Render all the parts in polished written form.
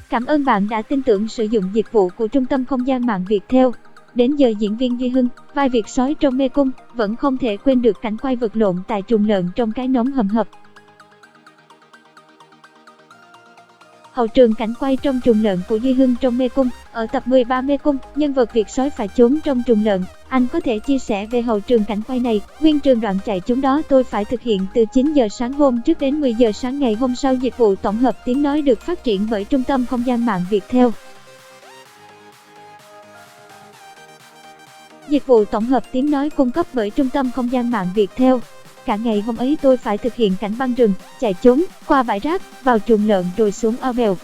Cảm ơn bạn đã tin tưởng sử dụng dịch vụ của Trung tâm Không gian mạng Viettel. Đến giờ diễn viên Duy Hưng, vai Việt sói trong mê cung, vẫn không thể quên được cảnh quay vật lộn tại chuồng lợn trong cái nóng hầm hập. Hậu trường cảnh quay trong chuồng lợn của Duy Hưng trong mê cung. Ở tập 13 mê cung, nhân vật Việt sói phải trốn trong chuồng lợn. Anh có thể chia sẻ về hậu trường cảnh quay này. Nguyên trường đoạn chạy trốn đó tôi phải thực hiện từ 9 giờ sáng hôm trước đến 10 giờ sáng ngày hôm sau. Dịch vụ tổng hợp tiếng nói được phát triển bởi Trung tâm Không gian mạng Viettel. Dịch vụ tổng hợp tiếng nói cung cấp bởi Trung tâm Không gian mạng Viettel. Cả ngày hôm ấy tôi phải thực hiện cảnh băng rừng, chạy trốn, qua bãi rác, vào chuồng lợn rồi xuống ao bèo.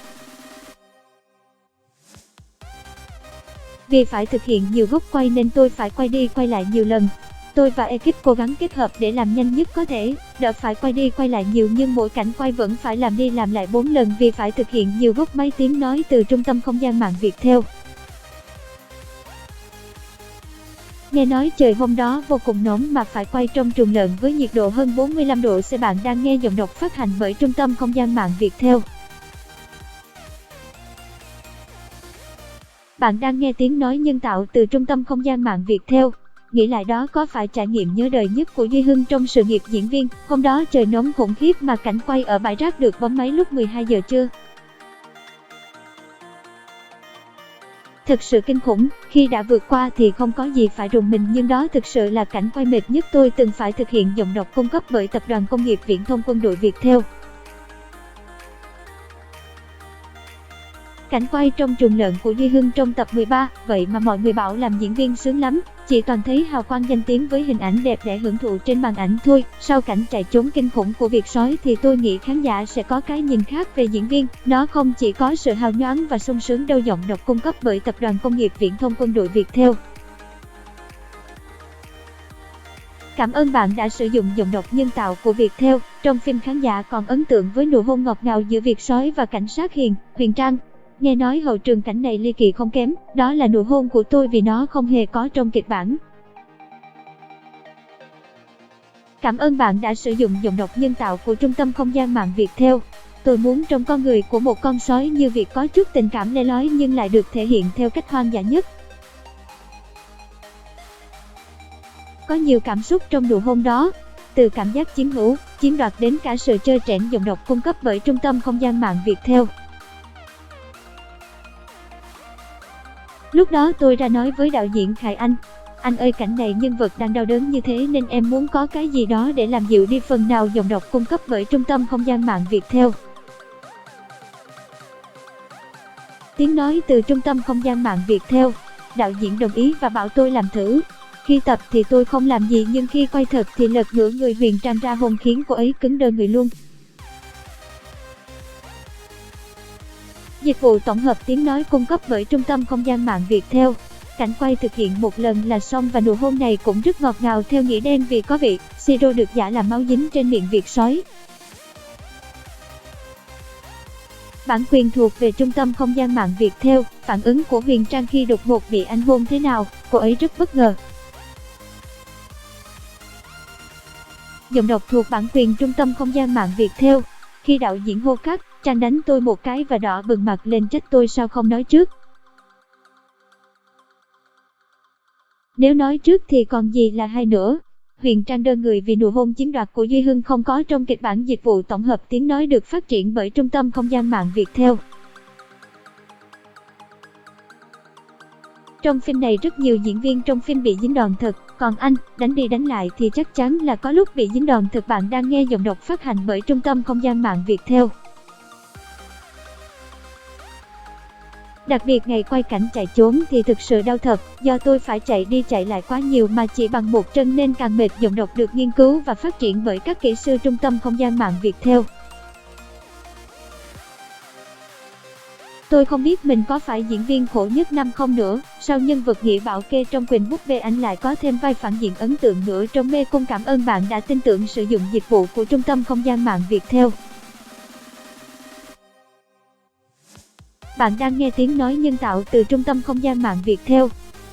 Vì phải thực hiện nhiều góc quay nên tôi phải quay đi quay lại nhiều lần. Tôi và ekip cố gắng kết hợp để làm nhanh nhất có thể, đỡ phải quay đi quay lại nhiều nhưng mỗi cảnh quay vẫn phải làm đi làm lại 4 lần vì phải thực hiện nhiều góc máy tiếng nói từ Trung tâm Không gian mạng Viettel. Nghe nói trời hôm đó vô cùng nóng mà phải quay trong chuồng lợn với nhiệt độ hơn 45 độ C. Bạn đang nghe giọng đọc phát hành bởi Trung tâm Không gian mạng Viettel. Bạn đang nghe tiếng nói nhân tạo từ Trung tâm Không gian mạng Viettel. Nghĩ lại đó có phải trải nghiệm nhớ đời nhất của Duy Hưng trong sự nghiệp diễn viên. Hôm đó trời nóng khủng khiếp mà cảnh quay ở bãi rác được bấm máy lúc 12 giờ trưa. Thực sự kinh khủng, khi đã vượt qua thì không có gì phải rùng mình nhưng đó thực sự là cảnh quay mệt nhất tôi từng phải thực hiện giọng đọc cung cấp bởi Tập đoàn Công nghiệp Viễn thông Quân đội Viettel. Cảnh quay trong chuồng lợn của Duy Hưng trong tập 13, vậy mà mọi người bảo làm diễn viên sướng lắm, chỉ toàn thấy hào quang danh tiếng với hình ảnh đẹp để hưởng thụ trên màn ảnh thôi. Sau cảnh chạy trốn kinh khủng của Việt sói thì tôi nghĩ khán giả sẽ có cái nhìn khác về diễn viên, nó không chỉ có sự hào nhoáng và sung sướng đâu. Giọng đọc cung cấp bởi Tập đoàn Công nghiệp Viễn thông Quân đội Viettel. Cảm ơn bạn đã sử dụng giọng đọc nhân tạo của Viettel. Trong phim khán giả còn ấn tượng với nụ hôn ngọt ngào giữa Việt sói và cảnh sát Huyền Trang. Nghe nói hậu trường cảnh này ly kỳ không kém, đó là nụ hôn của tôi vì nó không hề có trong kịch bản. Cảm ơn bạn đã sử dụng giọng đọc nhân tạo của Trung tâm Không gian mạng Viettel. Tôi muốn trong con người của một con sói như Việt có chút tình cảm le lói nhưng lại được thể hiện theo cách hoang dã nhất. Có nhiều cảm xúc trong nụ hôn đó, từ cảm giác chiếm hữu, chiếm đoạt đến cả sự trơ trẽn. Giọng đọc cung cấp bởi Trung tâm Không gian mạng Viettel. Lúc đó tôi ra nói với đạo diễn Khải Anh ơi cảnh này nhân vật đang đau đớn như thế nên em muốn có cái gì đó để làm dịu đi phần nào. Giọng đọc cung cấp bởi Trung tâm Không gian mạng Viettel. Tiếng nói từ Trung tâm Không gian mạng Viettel. Đạo diễn đồng ý và bảo tôi làm thử. Khi tập thì tôi không làm gì nhưng khi quay thật thì lật ngửa người Huyền Trang ra hôn khiến cô ấy cứng đơ người luôn. Dịch vụ tổng hợp tiếng nói cung cấp bởi Trung tâm Không gian mạng Viettel. Cảnh quay thực hiện một lần là xong và nụ hôn này cũng rất ngọt ngào theo nghĩa đen vì có vị siro được giả làm máu dính trên miệng Việt sói. Bản quyền thuộc về Trung tâm Không gian mạng Viettel. Phản ứng của Huyền Trang khi đột ngột bị anh hôn thế nào? Cô ấy rất bất ngờ. Giọng đọc thuộc bản quyền Trung tâm Không gian mạng Viettel. Khi đạo diễn hô cắt, Trang đánh tôi một cái và đỏ bừng mặt lên trách tôi sao không nói trước. Nếu nói trước thì còn gì là hay nữa. Huyền Trang đơ người vì nụ hôn chiếm đoạt của Duy Hưng không có trong kịch bản. Dịch vụ tổng hợp tiếng nói được phát triển bởi Trung tâm Không gian mạng Viettel. Trong phim này rất nhiều diễn viên trong phim bị dính đòn thật, còn anh, đánh đi đánh lại thì chắc chắn là có lúc bị dính đòn thật. Bạn đang nghe giọng đọc phát hành bởi Trung tâm Không gian mạng Viettel. Đặc biệt ngày quay cảnh chạy trốn thì thực sự đau thật, do tôi phải chạy đi chạy lại quá nhiều mà chỉ bằng một chân nên càng mệt. Giọng đọc được nghiên cứu và phát triển bởi các kỹ sư Trung tâm Không gian mạng Viettel. Tôi không biết mình có phải diễn viên khổ nhất năm không nữa, sau nhân vật Nghĩa Bảo Kê trong Quyền búp bê anh lại có thêm vai phản diện ấn tượng nữa trong Mê Cung. Cảm ơn bạn đã tin tưởng sử dụng dịch vụ của Trung tâm Không gian mạng Viettel. Bạn đang nghe tiếng nói nhân tạo từ Trung tâm Không gian mạng Viettel.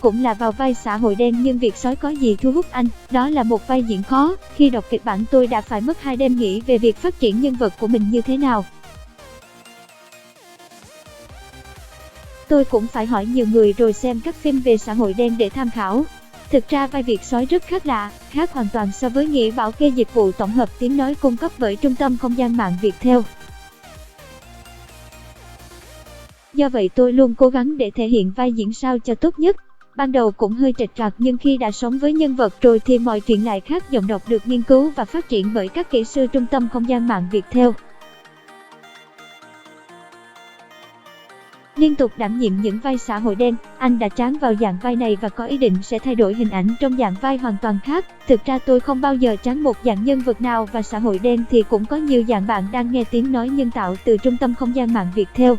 Cũng là vào vai xã hội đen nhưng Việt sói có gì thu hút anh, đó là một vai diễn khó. Khi đọc kịch bản tôi đã phải mất 2 đêm nghĩ về việc phát triển nhân vật của mình như thế nào. Tôi cũng phải hỏi nhiều người rồi xem các phim về xã hội đen để tham khảo. Thực ra vai Việt sói rất khác lạ, khác hoàn toàn so với Nghĩa Bảo Kê, dịch vụ tổng hợp tiếng nói cung cấp bởi Trung tâm Không gian mạng Viettel. Do vậy tôi luôn cố gắng để thể hiện vai diễn sao cho tốt nhất. Ban đầu cũng hơi trệch trạc, nhưng khi đã sống với nhân vật rồi thì mọi chuyện lại khác. Giọng đọc được nghiên cứu và phát triển bởi các kỹ sư Trung tâm Không gian mạng Viettel. Liên tục đảm nhiệm những vai xã hội đen, anh đã chán vào dạng vai này và có ý định sẽ thay đổi hình ảnh trong dạng vai hoàn toàn khác. Thực ra tôi không bao giờ chán một dạng nhân vật nào, và xã hội đen thì cũng có nhiều dạng. Bạn đang nghe tiếng nói nhân tạo từ Trung tâm Không gian mạng Viettel.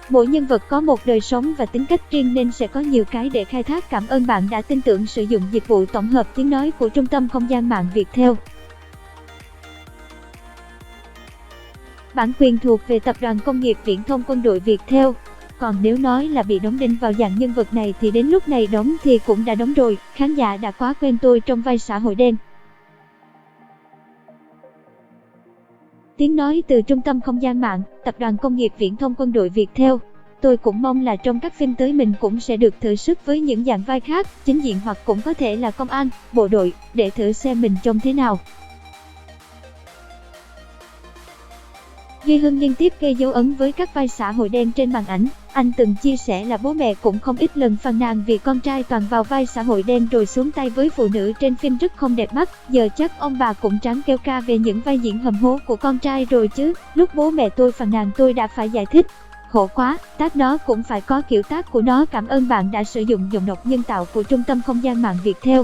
Mỗi nhân vật có một đời sống và tính cách riêng nên sẽ có nhiều cái để khai thác. Cảm ơn bạn đã tin tưởng sử dụng dịch vụ tổng hợp tiếng nói của Trung tâm Không gian mạng Viettel. Bản quyền thuộc về Tập đoàn Công nghiệp Viễn thông Quân đội Viettel. Còn nếu nói là bị đóng đinh vào dạng nhân vật này thì đến lúc này đóng thì cũng đã đóng rồi. Khán giả đã quá quen tôi trong vai xã hội đen. Tiếng nói từ Trung tâm Không gian mạng, Tập đoàn Công nghiệp Viễn thông Quân đội Viettel. Tôi cũng mong là trong các phim tới mình cũng sẽ được thử sức với những dạng vai khác, chính diện hoặc cũng có thể là công an, bộ đội, để thử xem mình trông thế nào. Duy Hưng liên tiếp gây dấu ấn với các vai xã hội đen trên màn ảnh. Anh từng chia sẻ là bố mẹ cũng không ít lần phàn nàn vì con trai toàn vào vai xã hội đen rồi xuống tay với phụ nữ trên phim rất không đẹp mắt. Giờ chắc ông bà cũng chán kêu ca về những vai diễn hầm hố của con trai rồi chứ. Lúc bố mẹ tôi phàn nàn tôi đã phải giải thích. Khổ quá, tác nó cũng phải có kiểu tác của nó. Cảm ơn bạn đã sử dụng giọng đọc nhân tạo của Trung tâm Không gian mạng Viettel.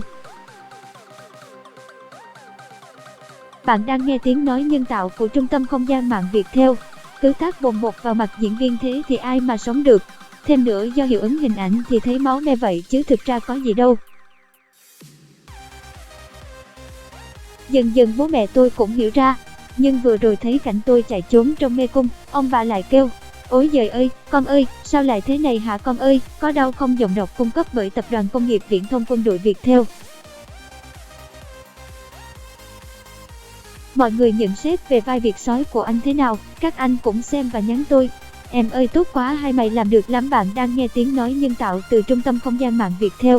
Bạn đang nghe tiếng nói nhân tạo của Trung tâm Không gian mạng Viettel. Cứ tác bồng bột vào mặt diễn viên thế thì ai mà sống được. Thêm nữa, do hiệu ứng hình ảnh thì thấy máu me vậy chứ thực ra có gì đâu. Dần dần bố mẹ tôi cũng hiểu ra. Nhưng vừa rồi thấy cảnh tôi chạy trốn trong mê cung, ông bà lại kêu: ôi giời ơi, con ơi, sao lại thế này hả con ơi, có đau không? Giọng đọc cung cấp bởi Tập đoàn Công nghiệp Viễn thông Quân đội Viettel. Mọi người nhận xét về vai Việt sói của anh thế nào? Các anh cũng xem và nhắn tôi: em ơi tốt quá, hai mày làm được lắm. Bạn đang nghe tiếng nói nhân tạo từ Trung tâm Không gian mạng Viettel.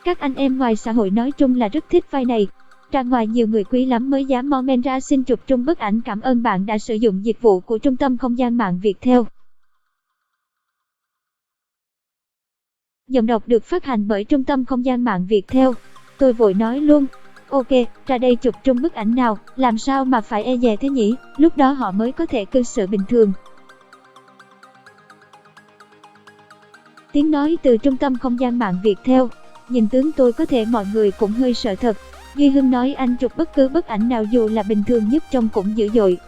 Các anh em ngoài xã hội nói chung là rất thích vai này. Ra ngoài nhiều người quý lắm mới dám comment ra xin chụp chung bức ảnh. Cảm ơn bạn đã sử dụng dịch vụ của Trung tâm Không gian mạng Viettel. Giọng đọc được phát hành bởi Trung tâm Không gian mạng Viettel. Tôi vội nói luôn: ok, ra đây chụp chung bức ảnh nào, làm sao mà phải e dè thế nhỉ? Lúc đó họ mới có thể cư xử bình thường. Tiếng nói từ Trung tâm Không gian mạng Viettel. Nhìn tướng tôi có thể mọi người cũng hơi sợ thật. Duy Hưng nói anh chụp bất cứ bức ảnh nào dù là bình thường nhất trông cũng dữ dội.